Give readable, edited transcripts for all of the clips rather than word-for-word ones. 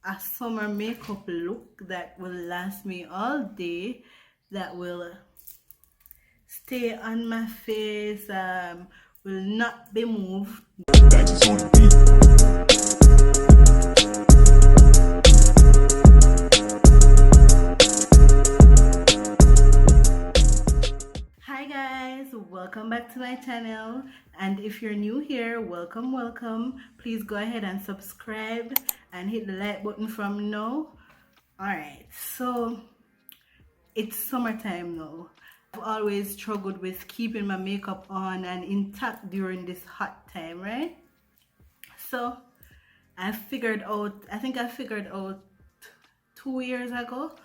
a summer makeup look that will last me all day, that will stay on my face, will not be moved. Hi guys, welcome back to my channel, and if you're new here, welcome. Please go ahead and subscribe and hit the like button from now. Alright, so it's summertime now. I've always struggled with keeping my makeup on and intact during this hot time, right? So I figured out, I think I figured out 2 years ago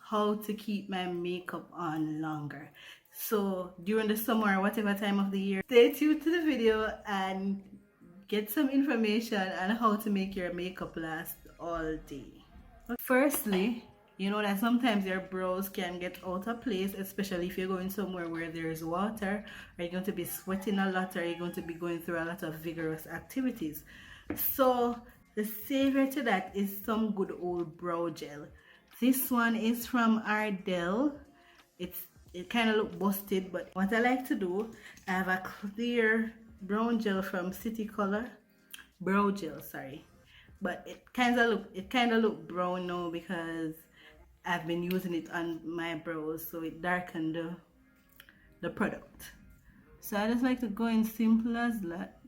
how to keep my makeup on longer. So during the summer or whatever time of the year, stay tuned to the video and get some information on how to make your makeup last all day. Firstly, you know that sometimes your brows can get out of place, especially if you're going somewhere where there's water. Are you going to be sweating a lot, or are you going to be going through a lot of vigorous activities? So the savior to that is some good old brow gel. This one is from Ardell. It kind of look busted, but what I like to do, I have a clear brown gel from City Color. Brow gel, sorry. But it kind of look brown now because I've been using it on my brows, so it darkened the product. So I just like to go in simple as that.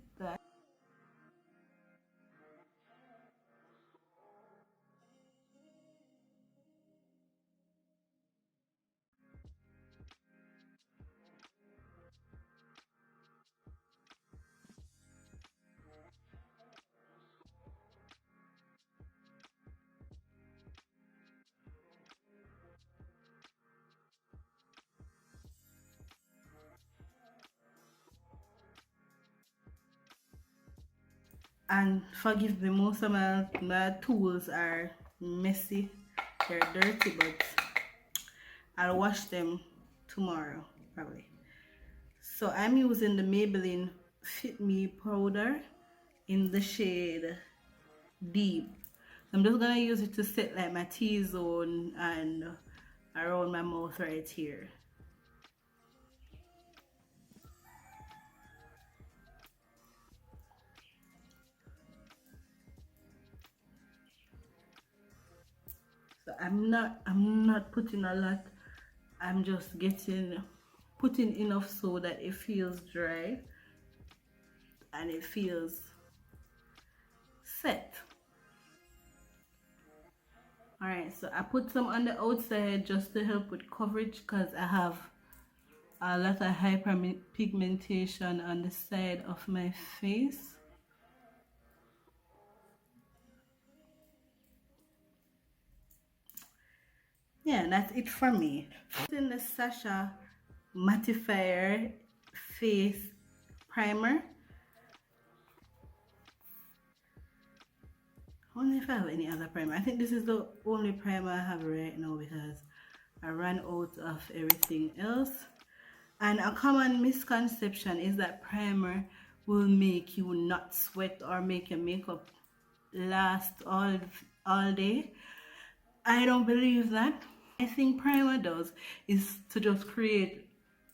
And forgive me, most of my tools are messy, they're dirty, but I'll wash them tomorrow probably. So I'm using the Maybelline Fit Me powder in the shade Deep. I'm just gonna use it to set like my T-zone and around my mouth right here. So I'm not putting a lot. I'm just putting enough so that it feels dry and it feels set. Alright, so I put some on the outside just to help with coverage because I have a lot of hyperpigmentation on the side of my face. Yeah, that's it for me. In the Sasha Mattifier Face Primer. I wonder if I have any other primer. I think this is the only primer I have right now because I ran out of everything else. And a common misconception is that primer will make you not sweat or make your makeup last all day. I don't believe that. I think primer does is to just create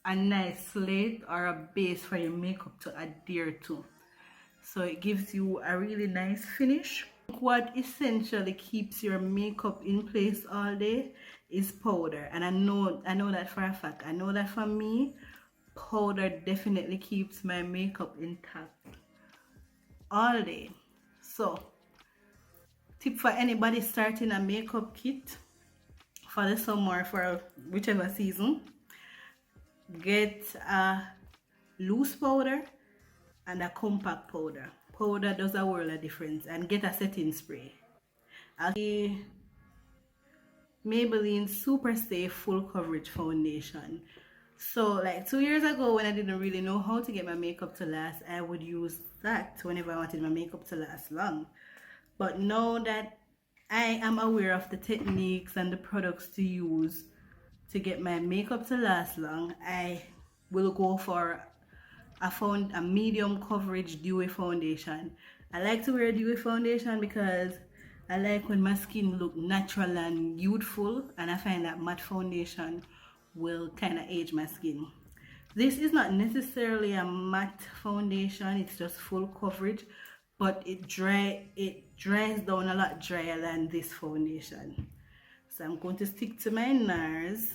a nice slate or a base for your makeup to adhere to. So it gives you a really nice finish. What essentially keeps your makeup in place all day is powder, and I know that for a fact. I know that for me, powder definitely keeps my makeup intact all day. So tip for anybody starting a makeup kit for the summer, for whichever season: get a loose powder and a compact powder. Powder does a world of difference, and get a setting spray. A Maybelline Super Stay Full Coverage Foundation. So like 2 years ago, when I didn't really know how to get my makeup to last, I would use that whenever I wanted my makeup to last long. But now that I am aware of the techniques and the products to use to get my makeup to last long, I will go for a medium coverage dewy foundation. I like to wear dewy foundation because I like when my skin look natural and youthful, and I find that matte foundation will kind of age my skin. This is not necessarily a matte foundation, it's just full coverage, but it dries down a lot drier than this foundation. So I'm going to stick to my NARS.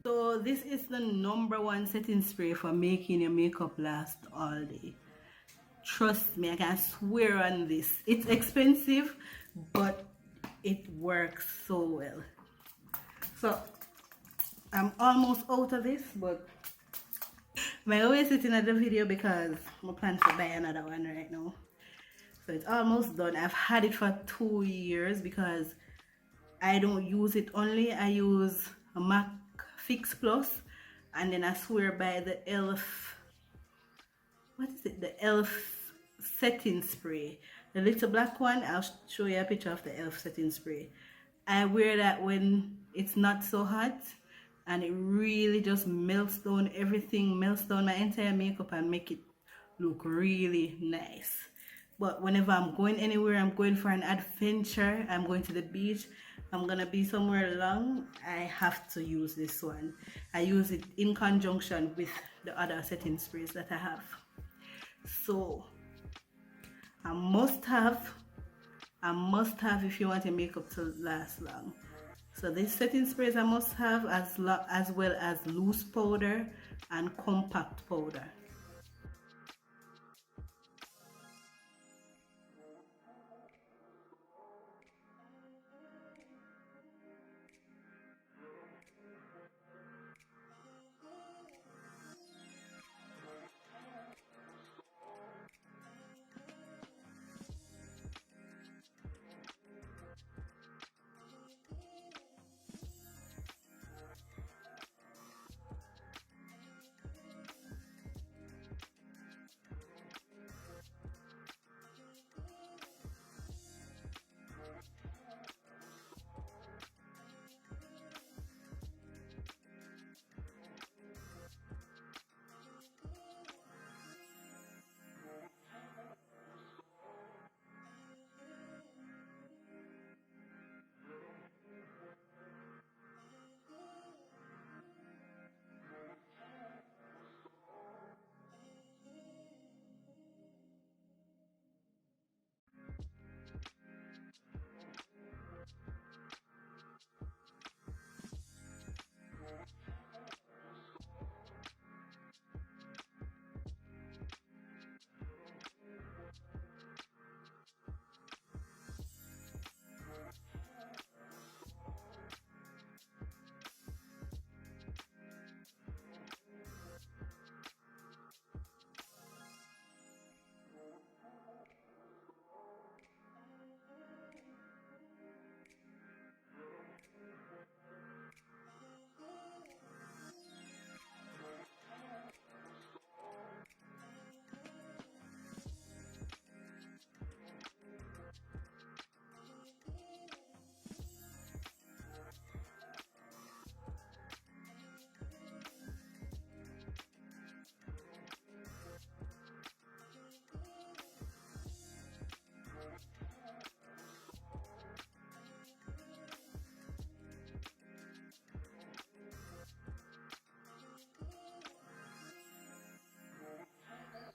So this is the #1 setting spray for making your makeup last all day. Trust me, I can swear on this. It's expensive, but it works so well. So I'm almost out of this, but I always sitting at the video because I plan to buy another one right now. So it's almost done. I've had it for 2 years because I don't use it only. I use a MAC Fix Plus, and then I swear by the e.l.f. What is it? The e.l.f. setting spray. The little black one. I'll show you a picture of the e.l.f. setting spray. I wear that when it's not so hot, and it really just melts down everything, melts down my entire makeup and make it look really nice. But whenever I'm going anywhere, I'm going for an adventure, I'm going to the beach, I'm gonna be somewhere long, I have to use this one. I use it in conjunction with the other setting sprays that I have. So a must have if you want your makeup to last long. So this setting spray is a must have, as well as loose powder and compact powder.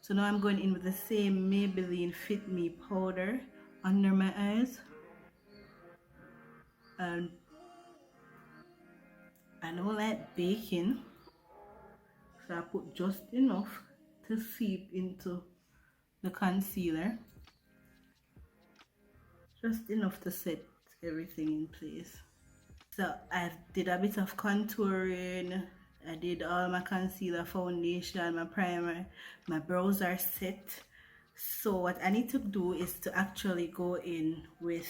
So now I'm going in with the same Maybelline Fit Me powder under my eyes. And I don't like baking, so I put just enough to seep into the concealer. Just enough to set everything in place. So I did a bit of contouring, I did all my concealer, foundation, my primer, my brows are set. So what I need to do is to actually go in with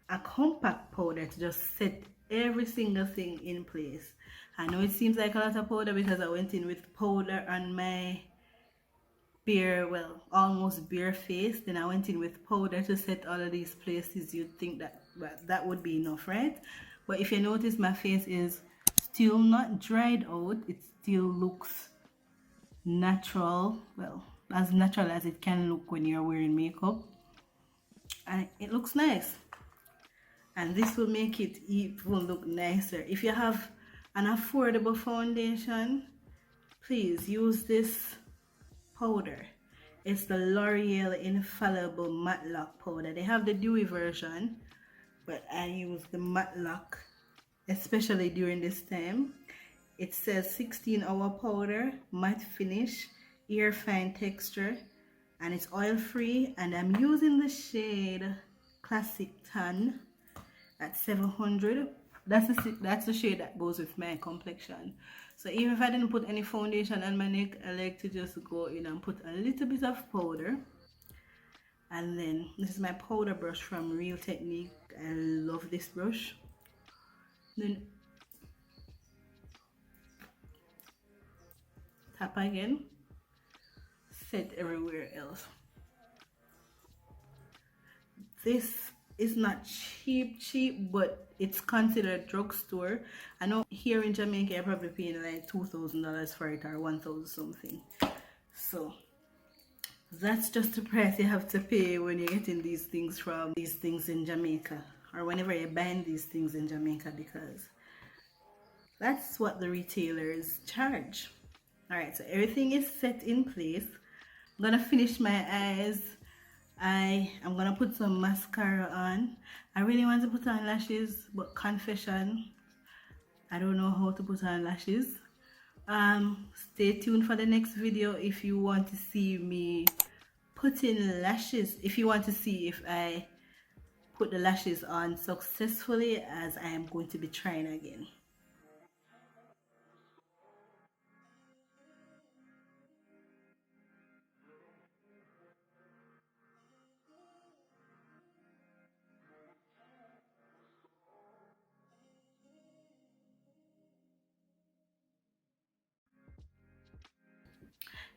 a compact powder to just set every single thing in place. I know it seems like a lot of powder because I went in with powder on my bare, well, almost bare face. Then I went in with powder to set all of these places. You'd think that would be enough, right? But if you notice, my face is still not dried out. It still looks natural, well, as natural as it can look when you're wearing makeup. and it looks nice, and this will make it even look nicer. If you have an affordable foundation, please use this powder. It's the L'Oreal Infallible Matte Lock powder. They have the dewy version, but I use the matte lock, especially during this time. It says 16-hour powder, matte finish, ear fine texture, and it's oil free. And I'm using the shade Classic Tan at 700. That's the shade that goes with my complexion. So even if I didn't put any foundation on my neck, I like to just go in and put a little bit of powder. And then this is my powder brush from Real Technique. I love this brush. Then tap again, set everywhere else. This is not cheap, but it's considered drugstore. I know here in Jamaica you're probably paying like $2,000 for it, or 1,000 something. So that's just the price you have to pay when you're getting these things in Jamaica, or whenever you're buying these things in Jamaica, because that's what the retailers charge. All right, so everything is set in place. I'm gonna finish my eyes. I'm gonna put some mascara on. I really want to put on lashes, but confession, I don't know how to put on lashes. Stay tuned for the next video if you want to see me putting lashes, if you want to see if I put the lashes on successfully, as I am going to be trying again.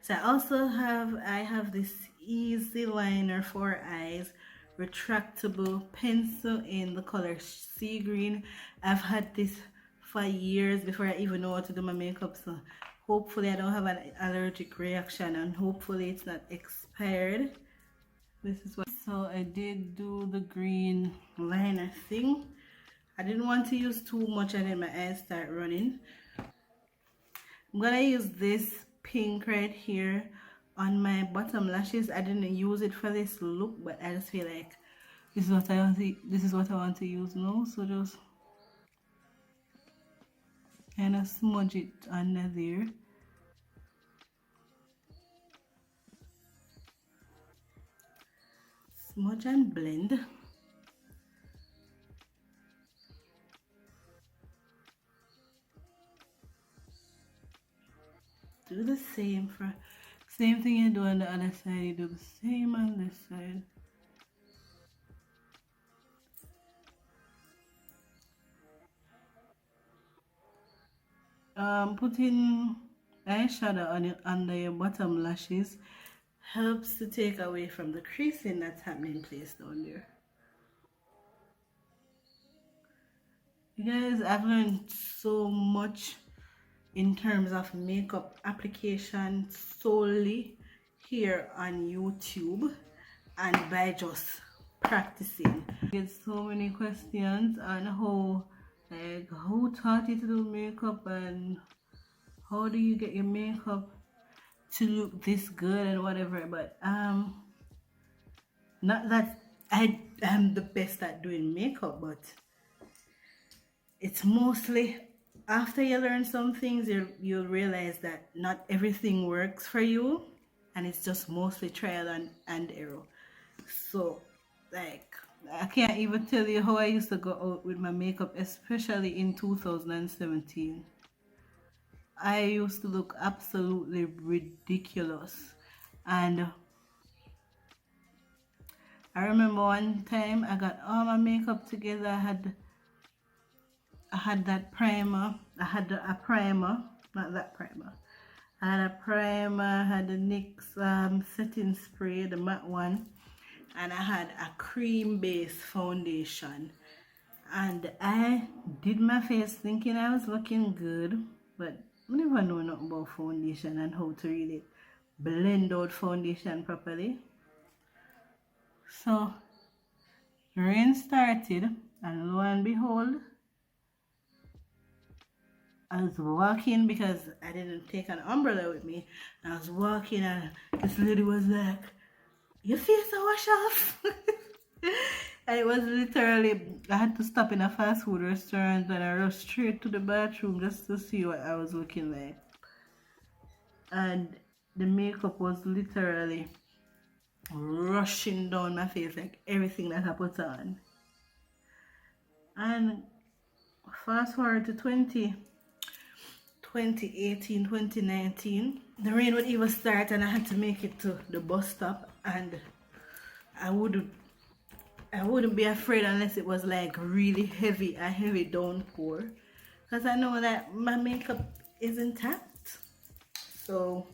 So I have this easy liner for eyes, retractable pencil in the color sea green. I've had this for years before I even know how to do my makeup, so hopefully I don't have an allergic reaction, and hopefully it's not expired. This is what, so I did do the green liner thing. I didn't want to use too much and then my eyes start running. I'm gonna use this pink right here on my bottom lashes. I didn't use it for this look, but I just feel like this is what I want to use now. So just kind of smudge it under there. Smudge and blend. Do the same thing you do on the other side, you do the same on this side. Putting eyeshadow on under your bottom lashes helps to take away from the creasing that's happening place down there. You guys, I've learned so much in terms of makeup application solely here on YouTube and by just practicing. I get so many questions on who taught you to do makeup, and how do you get your makeup to look this good and whatever, but not that I am the best at doing makeup, but it's mostly after you learn some things, you'll realize that not everything works for you, and it's just mostly trial and error. So like, I can't even tell you how I used to go out with my makeup, especially in 2017. I used to look absolutely ridiculous, and I remember one time I got all my makeup together. I had that primer. I had a primer, not that primer. I had a primer, I had the NYX setting spray, the matte one, and I had a cream based foundation. And I did my face thinking I was looking good, but I never know nothing about foundation and how to really blend out foundation properly. So Rain started, and lo and behold, I was walking because I didn't take an umbrella with me. I was walking, and this lady was like, "Your face a wash off." And it was literally, I had to stop in a fast food restaurant and I rushed straight to the bathroom just to see what I was looking like. And the makeup was literally rushing down my face, like everything that I put on. And fast forward to 2018, 2019, the rain would even start and I had to make it to the bus stop, and I wouldn't I wouldn't be afraid unless it was like really heavy, a heavy downpour, because I know that my makeup is intact. So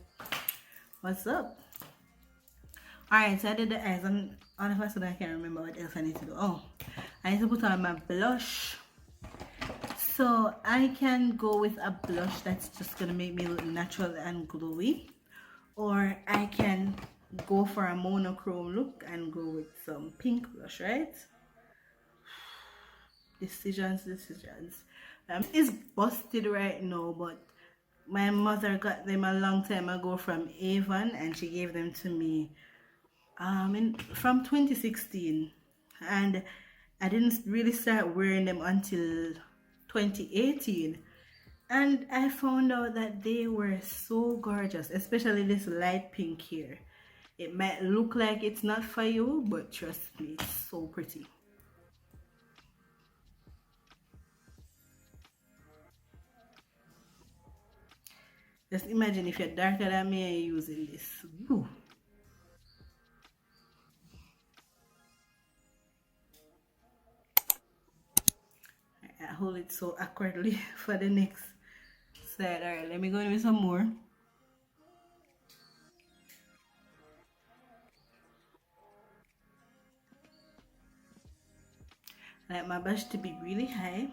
what's up? Alright, so I did the eyes, and all of a sudden I can't remember what else I need to do. Oh, I need to put on my blush. So I can go with a blush that's just gonna make me look natural and glowy, or I can go for a monochrome look and go with some pink blush, right? Decisions. It's busted right now, but my mother got them a long time ago from Avon, and she gave them to me from 2016, and I didn't really start wearing them until 2018, and I found out that they were so gorgeous, especially this light pink here. It might look like it's not for you, but trust me, it's so pretty. Just imagine if you're darker than me and you're using this. Woo. I hold it so awkwardly for the next side. Alright, let me go in with some more. I like my brush to be really high.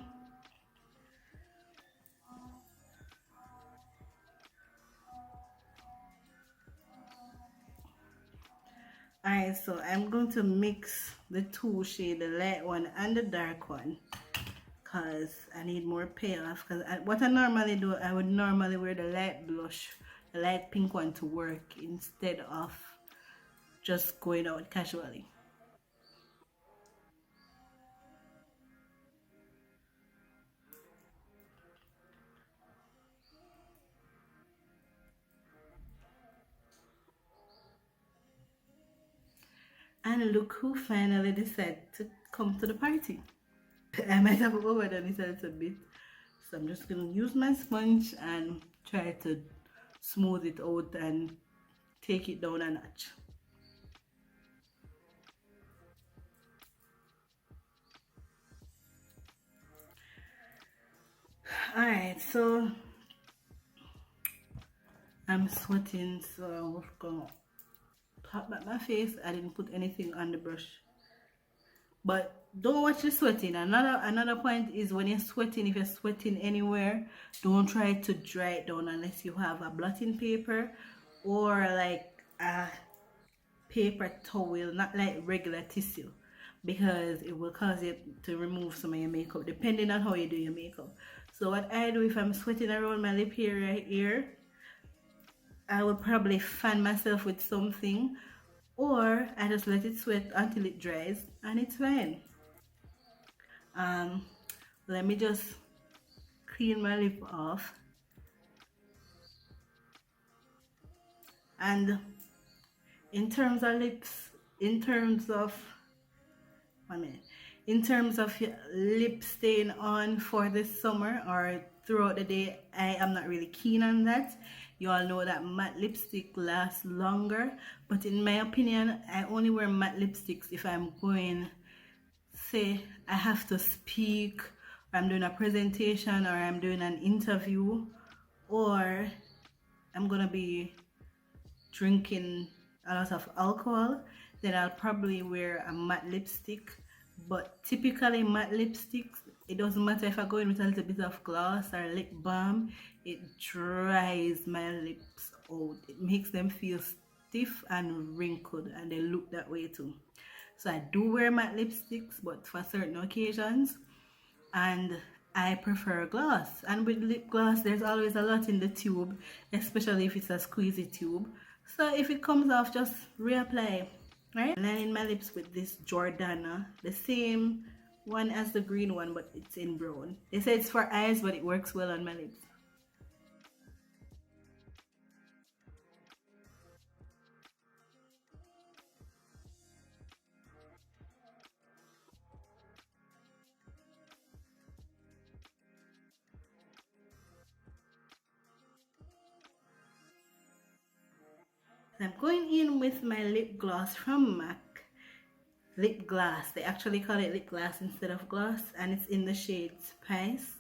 Alright, so I'm going to mix the two shades, the light one and the dark one, because I need more payoff. Because what I normally do, I would normally wear the light blush, the light pink one, to work instead of just going out casually. And look who finally decided to come to the party. I might have overdone it a little bit, so I'm just going to use my sponge and try to smooth it out and take it down a notch. Alright, so I'm sweating, so I'm going to pop back my face. I didn't put anything on the brush. But don't watch the sweating. Another point is, when you're sweating, if you're sweating anywhere, don't try to dry it down unless you have a blotting paper or like a paper towel, not like regular tissue, because it will cause you to remove some of your makeup depending on how you do your makeup. So what I do, if I'm sweating around my lip here, right here, I will probably fan myself with something, or I just let it sweat until it dries and it's fine. Let me just clean my lip off. And in terms of lips, in terms of lip staying on for this summer or throughout the day, I am not really keen on that. You all know that matte lipstick lasts longer, but in my opinion, I only wear matte lipsticks if I'm going, say I have to speak, or I'm doing a presentation, or I'm doing an interview, or I'm gonna be drinking a lot of alcohol, then I'll probably wear a matte lipstick. But typically matte lipsticks, it doesn't matter if I go in with a little bit of gloss or lip balm, it dries my lips out. It makes them feel stiff and wrinkled, and they look that way too. So I do wear matte lipsticks, but for certain occasions. And I prefer gloss. And with lip gloss, there's always a lot in the tube, especially if it's a squeezy tube. So if it comes off, just reapply, right? Lining my lips with this Jordana, the same one as the green one, but it's in brown. They say it's for eyes, but it works well on my lips. I'm going in with my lip gloss from MAC. Lip Glass. They actually call it lip glass instead of gloss, and it's in the shade Spice.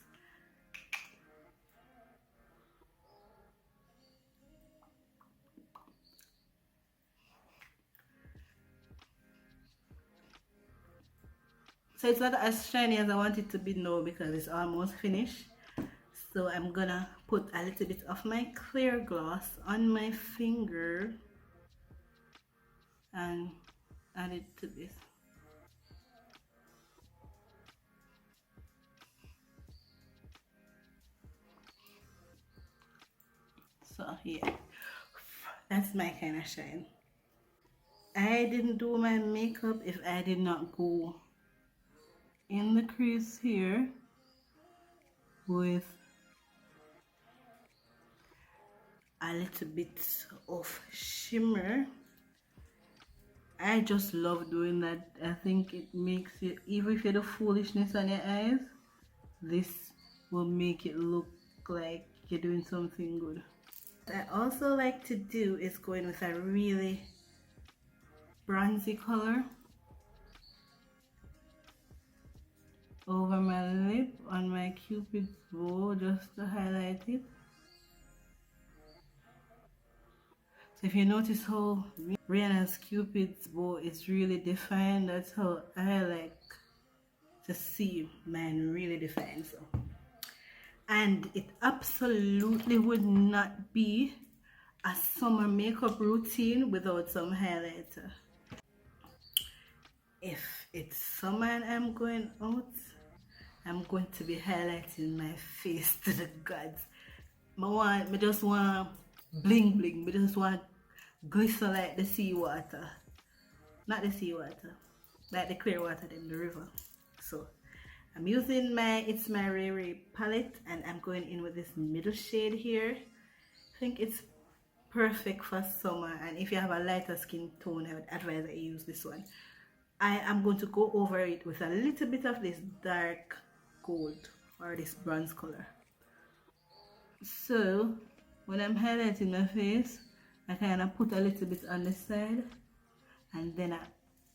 So it's not as shiny as I want it to be now because it's almost finished. So I'm gonna put a little bit of my clear gloss on my finger and add it to this. So yeah, that's my kind of shine. I didn't do my makeup if I did not go in the crease here with a little bit of shimmer. I just love doing that. I think it makes it, even if you have the foolishness on your eyes, this will make it look like you're doing something good. What I also like to do is go in with a really bronzy color over my lip on my Cupid's bow just to highlight it. So if you notice how Rihanna's Cupid's bow is really defined, that's how I like to see mine really defined. So, and it absolutely would not be a summer makeup routine without some highlighter. If it's summer and I'm going out, I'm going to be highlighting my face to the gods. I just want bling bling. I just want glister like the seawater. Not the seawater, like the clear water in the river. So I'm using my It's My Riri palette and I'm going in with this middle shade here. I think it's perfect for summer, and if you have a lighter skin tone, I would advise that you use this one. I am going to go over it with a little bit of this dark gold or this bronze color. So when I'm highlighting my face, I kind of put a little bit on the side, and then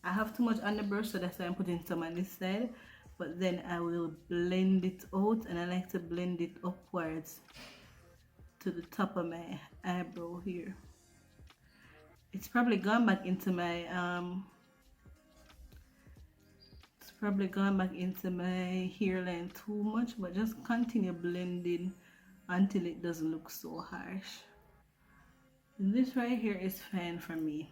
I have too much on the brush, so that's why I'm putting some on this side, but then I will blend it out, and I like to blend it upwards to the top of my eyebrow here. It's probably gone back into my hairline too much, but just continue blending until it doesn't look so harsh. This right here is fine for me.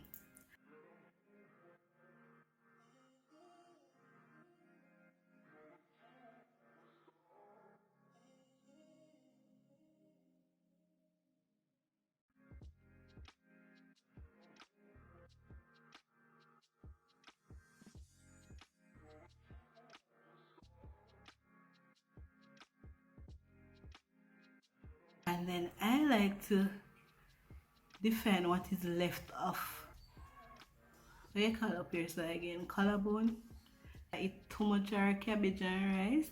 And then I like to define what is left off. What you call up here? So again, collarbone. I eat too much of her cabbage and rice,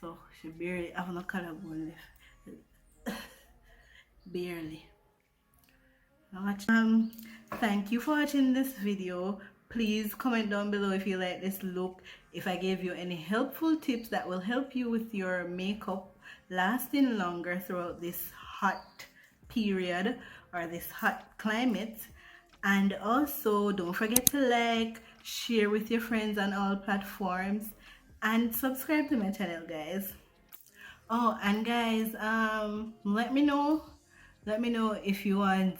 so she barely have no collarbone left. Barely. Thank you for watching this video. Please comment down below if you like this look, if I gave you any helpful tips that will help you with your makeup lasting longer throughout this hot period or this hot climate. And also don't forget to like, share with your friends on all platforms, and subscribe to my channel, guys. Oh, and guys, let me know if you want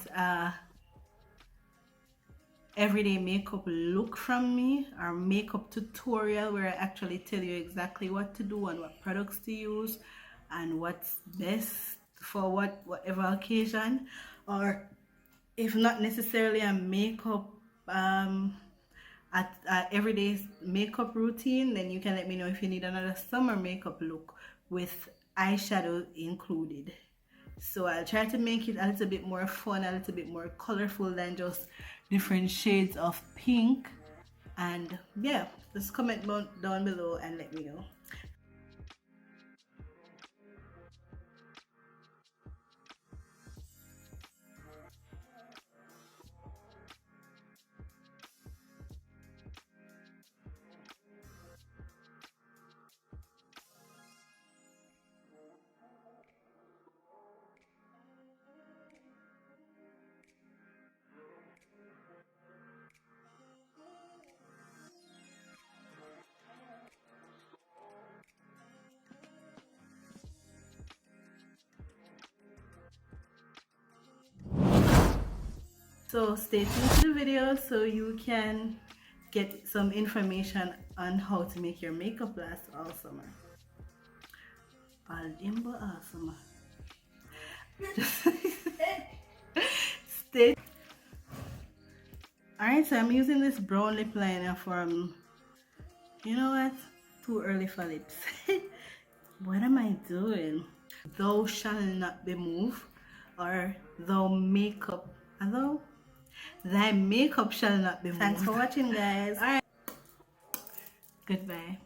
everyday makeup look from me, or makeup tutorial where I actually tell you exactly what to do and what products to use and what's best for whatever occasion, or if not necessarily a makeup at everyday makeup routine, then you can let me know if you need another summer makeup look with eyeshadow included. So I'll try to make it a little bit more fun, a little bit more colorful than just different shades of pink. And yeah, just comment down below and let me know. So stay tuned to the video so you can get some information on how to make your makeup last all summer. All dimbo all summer. Stay. Alright, so I'm using this brown lip liner from, you know what? Too early for lips. What am I doing? Thou shall not be moved, or thou makeup, although thy makeup shall not be moved. Thanks for watching, guys. All right, goodbye.